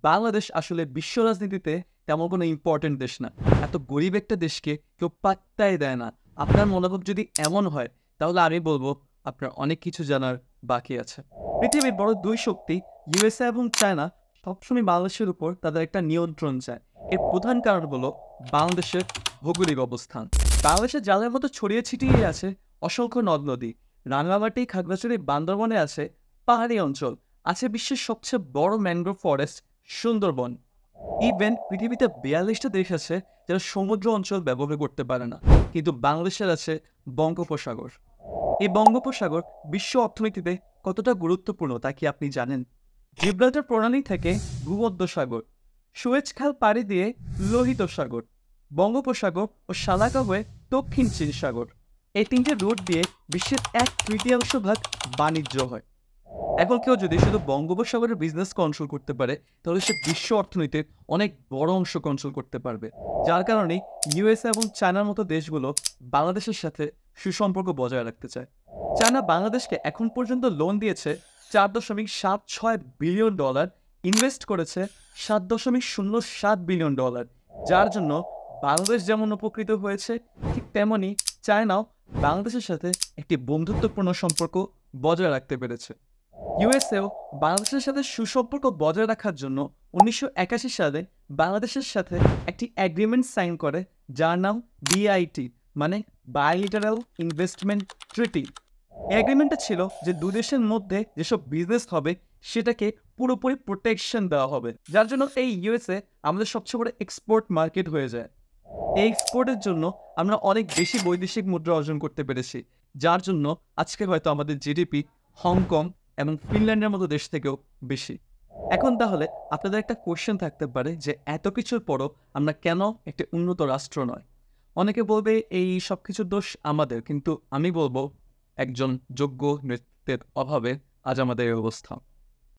বাংলাদেশ আসলে বিশ্ব রাজনীতিতে তেমন কোনো ইম্পর্টেন্ট দেশ না। এত গরিব একটা দেশকে কেউ পাত্তাই দেয় না। আপনার মনোভাব যদি এমন হয়, তাহলে আমি বলবো আপনার অনেক কিছু জানার বাকি আছে। পৃথিবীর বড় দুই শক্তি ইউএসএ এবং চায়না সবসময় বাংলাদেশের উপর তাদের একটা নিয়ন্ত্রণ চায়। এর প্রধান কারণ হলো বাংলাদেশের ভৌগোলিক অবস্থান। বাংলাদেশের জালের মতো ছড়িয়ে ছিটিয়ে আছে অসংখ্য নদ নদী। রাঙ্গামাটি, খাগড়াছড়ি, বান্দরবনে আছে পাহাড়ি অঞ্চল, আছে বিশ্বের সবচেয়ে বড় ম্যানগ্রোভ ফরেস্ট সুন্দরবন। ইভেন পৃথিবীতে 42টা দেশ আছে যারা সমুদ্র অঞ্চল ব্যবহার করতে পারে না, কিন্তু বাংলাদেশের আছে বঙ্গোপসাগর। এই বঙ্গোপসাগর বিশ্ব অর্থনীতিতে কতটা গুরুত্বপূর্ণ তা কি আপনি জানেন? জিব্রাল্টার প্রণালী থেকে ভূমধ্যসাগর, সুয়েজ খাল পাড়ি দিয়ে লোহিত সাগর, বঙ্গোপসাগর ও সালাকা হয়ে দক্ষিণ চীন সাগর, এই তিনটে রুট দিয়ে বিশ্বের 1/3 ভাগ বাণিজ্য হয়। এখন কেউ যদি শুধু বঙ্গোপসাগরের বিজনেস কন্ট্রোল করতে পারে, তাহলে সে বিশ্ব অর্থনীতির অনেক বড় অংশ কন্ট্রোল করতে পারবে। যার কারণে ইউএসএ এবং চায়নার মতো দেশগুলো বাংলাদেশের সাথে সুসম্পর্ক বজায় রাখতে চায়। চায়না বাংলাদেশকে এখন পর্যন্ত লোন দিয়েছে $4.76 বিলিয়ন, ইনভেস্ট করেছে $7.07 বিলিয়ন, যার জন্য বাংলাদেশ যেমন উপকৃত হয়েছে, ঠিক তেমনি চায়নাও বাংলাদেশের সাথে একটি বন্ধুত্বপূর্ণ সম্পর্ক বজায় রাখতে পেরেছে। ইউএসএও বাংলাদেশের সাথে সুসম্পর্ক বজায় রাখার জন্য 1981 সালে বাংলাদেশের সাথে একটি এগ্রিমেন্ট সাইন করে, যার নাম বিআইটি, মানে বায়োলিটারাল ইনভেস্টমেন্ট ট্রিটি। এগ্রিমেন্টটা ছিল যে দুই দেশের মধ্যে যেসব বিজনেস হবে সেটাকে পুরোপুরি প্রোটেকশন দেওয়া হবে, যার জন্য এই ইউএসএ আমাদের সবচেয়ে বড় এক্সপোর্ট মার্কেট হয়ে যায়। এই এক্সপোর্টের জন্য আমরা অনেক বেশি বৈদেশিক মুদ্রা অর্জন করতে পেরেছি, যার জন্য আজকে হয়তো আমাদের জিডিপি হংকং এবং ফিনল্যান্ডের মতো দেশ থেকেও বেশি। এখন তাহলে আপনাদের একটা কোশ্চেন থাকতে পারে যে এত কিছুর পরও আমরা কেন একটি উন্নত রাষ্ট্র নয়? অনেকে বলবে এই সব কিছুর দোষ আমাদের, কিন্তু আমি বলবো একজন যোগ্য নেতৃত্বের অভাবে আজ আমাদের এই অবস্থা।